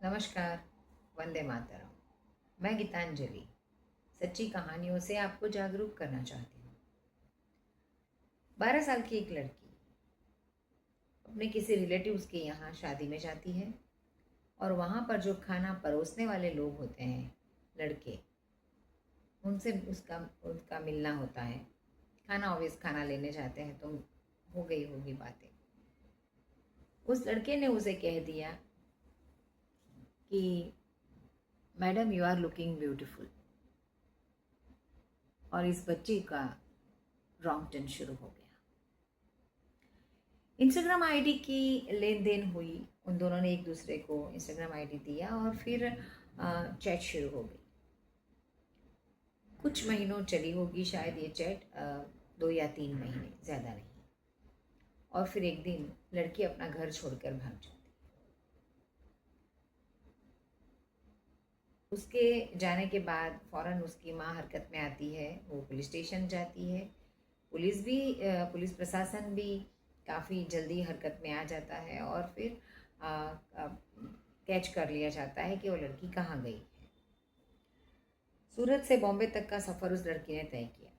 नमस्कार। वंदे मातरम। मैं गीतांजलि सच्ची कहानियों से आपको जागरूक करना चाहती हूँ। 12 साल की एक लड़की अपने किसी रिलेटिव्स के यहाँ शादी में जाती है और वहाँ पर जो खाना परोसने वाले लोग होते हैं, लड़के, उनसे उसका उनका मिलना होता है। खाना ऑब्वियस खाना लेने जाते हैं तो हो गई होगी बातें। उस लड़के ने उसे कह दिया कि madam you are looking beautiful, और इस बच्ची का रॉन्ग टर्न शुरू हो गया। इंस्टाग्राम आईडी की लेन देन हुई। उन दोनों ने एक दूसरे को इंस्टाग्राम आईडी दिया और फिर चैट शुरू हो गई। कुछ महीनों चली होगी शायद ये चैट, 2 या 3 महीने, ज़्यादा नहीं। और फिर एक दिन लड़की अपना घर छोड़कर भाग जाती है। उसके जाने के बाद फ़ौरन उसकी माँ हरकत में आती है। वो पुलिस स्टेशन जाती है। पुलिस प्रशासन भी काफ़ी जल्दी हरकत में आ जाता है और फिर कैच कर लिया जाता है कि वो लड़की कहाँ गई है। सूरत से बॉम्बे तक का सफ़र उस लड़की ने तय किया।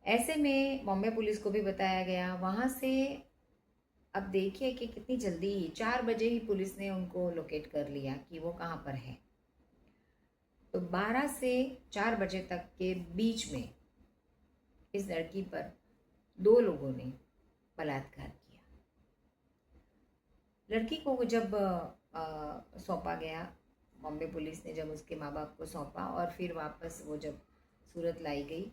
ऐसे में बॉम्बे पुलिस को भी बताया गया। वहाँ से अब देखिए कि कितनी जल्दी, 4 बजे ही पुलिस ने उनको लोकेट कर लिया कि वो कहाँ पर है। तो 12 से 4 बजे तक के बीच में इस लड़की पर 2 लोगों ने बलात्कार किया। लड़की को जब सौंपा गया, बॉम्बे पुलिस ने जब उसके माँ बाप को सौंपा और फिर वापस वो जब सूरत लाई गई,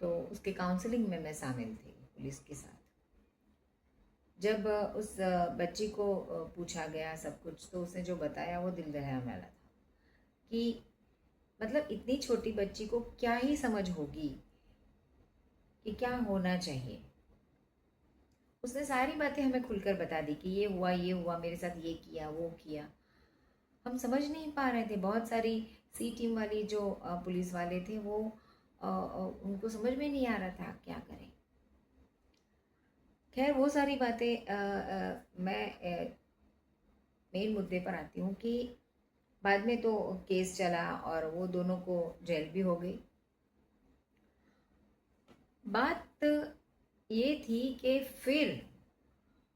तो उसके काउंसलिंग में मैं शामिल थी पुलिस के साथ। जब उस बच्ची को पूछा गया सब कुछ, तो उसने जो बताया वो दिल दहलाने वाला था कि मतलब इतनी छोटी बच्ची को क्या ही समझ होगी कि क्या होना चाहिए। उसने सारी बातें हमें खुलकर बता दी कि ये हुआ, मेरे साथ ये किया, वो किया। हम समझ नहीं पा रहे थे। बहुत सारी सी टीम वाली जो पुलिस वाले थे, वो उनको समझ में नहीं आ रहा था क्या करें। खैर वो सारी बातें मैं मेन मुद्दे पर आती हूँ कि बाद में तो केस चला और वो दोनों को जेल भी हो गई। बात ये थी कि फिर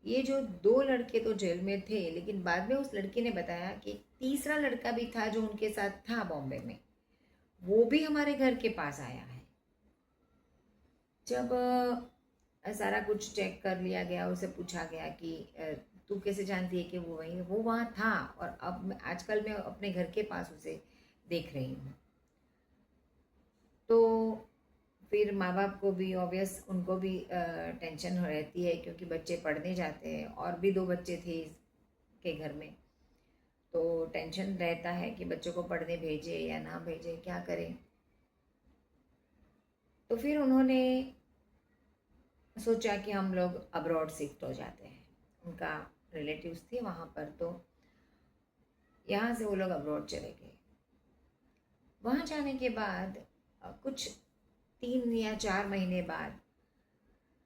ये जो 2 लड़के तो जेल में थे, लेकिन बाद में उस लड़की ने बताया कि तीसरा लड़का भी था जो उनके साथ था बॉम्बे में, वो भी हमारे घर के पास आया है। जब सारा कुछ चेक कर लिया गया, उसे पूछा गया कि तू कैसे जानती है कि वो वहीं, वो वहाँ था और अब आजकल मैं अपने घर के पास उसे देख रही हूँ। तो फिर माँ बाप को भी ऑब्वियस, उनको भी टेंशन हो रहती है क्योंकि बच्चे पढ़ने जाते हैं और भी 2 बच्चे थे के घर में। तो टेंशन रहता है कि बच्चों को पढ़ने भेजे या ना भेजे, क्या करें। तो फिर उन्होंने सोचा कि हम लोग अब्रॉड शिफ्ट हो जाते हैं। उनका रिलेटिव्स थे वहाँ पर, तो यहाँ से वो लोग अब्रॉड चले गए। वहाँ जाने के बाद कुछ 3 या 4 महीने बाद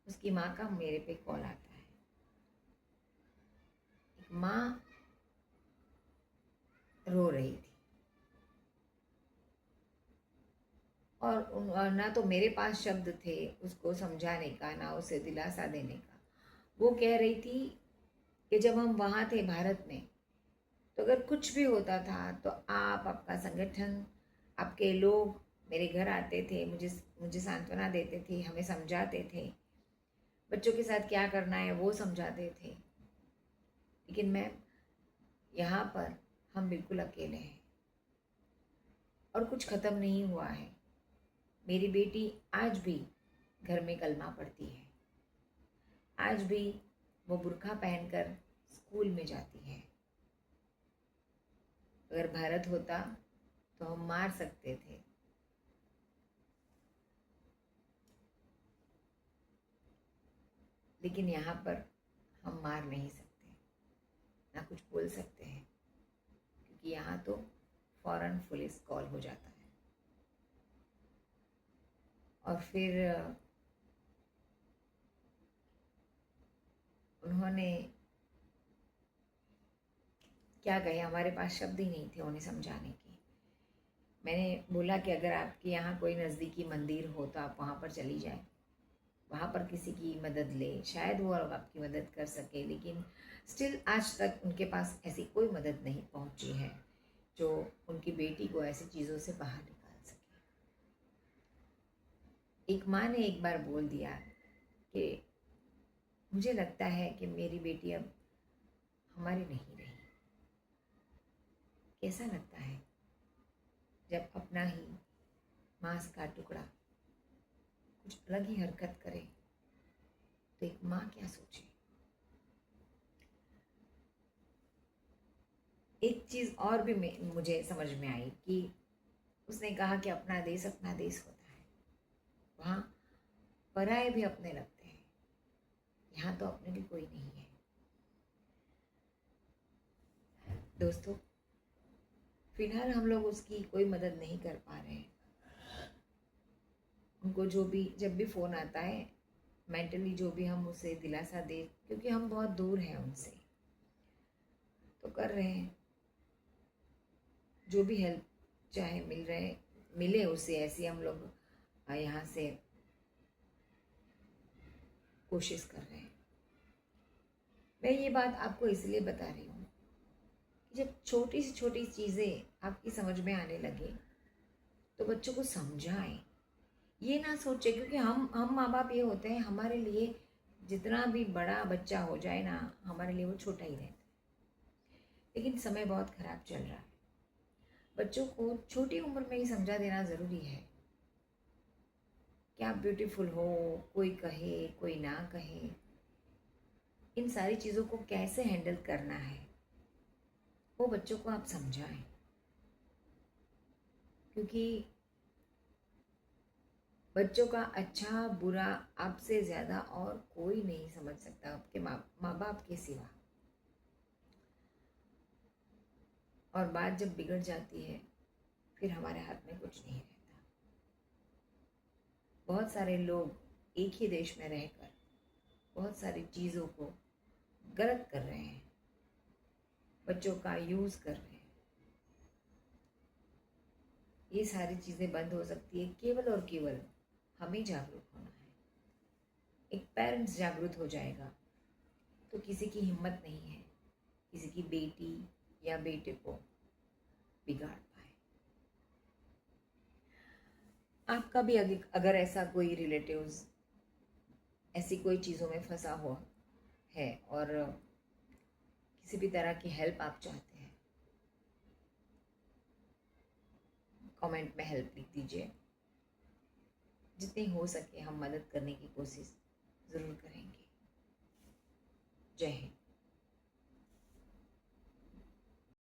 उसकी माँ का मेरे पे कॉल आता है। एक माँ रो रही थी और ना तो मेरे पास शब्द थे उसको समझाने का, ना उसे दिलासा देने का। वो कह रही थी कि जब हम वहाँ थे भारत में, तो अगर कुछ भी होता था तो आप, आपका संगठन, आपके लोग मेरे घर आते थे, मुझे मुझे सांत्वना देते थे, हमें समझाते थे, बच्चों के साथ क्या करना है वो समझाते थे। लेकिन मैम, यहाँ पर हम बिल्कुल अकेले हैं और कुछ ख़त्म नहीं हुआ है। मेरी बेटी आज भी घर में कलमा पढ़ती है, आज भी वो बुर्का पहनकर स्कूल में जाती है। अगर भारत होता तो हम मार सकते थे, लेकिन यहाँ पर हम मार नहीं सकते, ना कुछ बोल सकते हैं, क्योंकि यहाँ तो फौरन पुलिस कॉल हो जाता है। और फिर उन्होंने क्या कहें, हमारे पास शब्द ही नहीं थे उन्हें समझाने के। मैंने बोला कि अगर आपके यहाँ कोई नज़दीकी मंदिर हो तो आप वहाँ पर चली जाएं, वहाँ पर किसी की मदद ले, शायद वो आपकी मदद कर सके। लेकिन स्टिल आज तक उनके पास ऐसी कोई मदद नहीं पहुँची है जो उनकी बेटी को ऐसी चीज़ों से बाहर निकाल सके। एक माँ ने एक बार बोल दिया कि मुझे लगता है कि मेरी बेटी अब हमारी नहीं रही। कैसा लगता है जब अपना ही मांस का टुकड़ा कुछ अलग ही हरकत करे, तो एक माँ क्या सोचे। एक चीज़ और भी मुझे समझ में आई कि उसने कहा कि अपना देश होता है, वहाँ पराये भी अपने लगते हैं, यहाँ तो अपने भी कोई नहीं है। दोस्तों, फिलहाल हम लोग उसकी कोई मदद नहीं कर पा रहे हैं। उनको जब भी फ़ोन आता है, मेंटली जो भी हम उसे दिलासा दे, क्योंकि हम बहुत दूर हैं उनसे, तो कर रहे हैं जो भी हेल्प चाहे मिले उसे, ऐसी हम लोग यहाँ से कोशिश कर रहे हैं। मैं ये बात आपको इसलिए बता रही हूँ कि जब छोटी से छोटी चीज़ें आपकी समझ में आने लगे तो बच्चों को समझाएं। ये ना सोचे, क्योंकि हम माँ बाप ये होते हैं, हमारे लिए जितना भी बड़ा बच्चा हो जाए ना, हमारे लिए वो छोटा ही रहता है। लेकिन समय बहुत ख़राब चल रहा है, बच्चों को छोटी उम्र में ही समझा देना ज़रूरी है कि आप ब्यूटीफुल हो, कोई कहे कोई ना कहे, इन सारी चीज़ों को कैसे हैंडल करना है वो बच्चों को आप समझाएं। क्योंकि बच्चों का अच्छा बुरा आपसे ज़्यादा और कोई नहीं समझ सकता, आपके माँ बाप के सिवा। और बात जब बिगड़ जाती है फिर हमारे हाथ में कुछ नहीं रहता। बहुत सारे लोग एक ही देश में रहकर बहुत सारी चीज़ों को गलत कर रहे हैं, बच्चों का यूज़ कर रहे हैं। ये सारी चीज़ें बंद हो सकती है केवल और केवल हमें जागरूक होना है। एक पेरेंट्स जागरूक हो जाएगा तो किसी की हिम्मत नहीं है किसी की बेटी या बेटे को बिगाड़ पाए। आपका भी अगर ऐसा कोई रिलेटिव्स ऐसी कोई चीज़ों में फंसा हुआ है और किसी भी तरह की हेल्प आप चाहते हैं, कमेंट में हेल्प लिख दीजिए। जितनी हो सके हम मदद करने की कोशिश ज़रूर करेंगे। जय हिंद।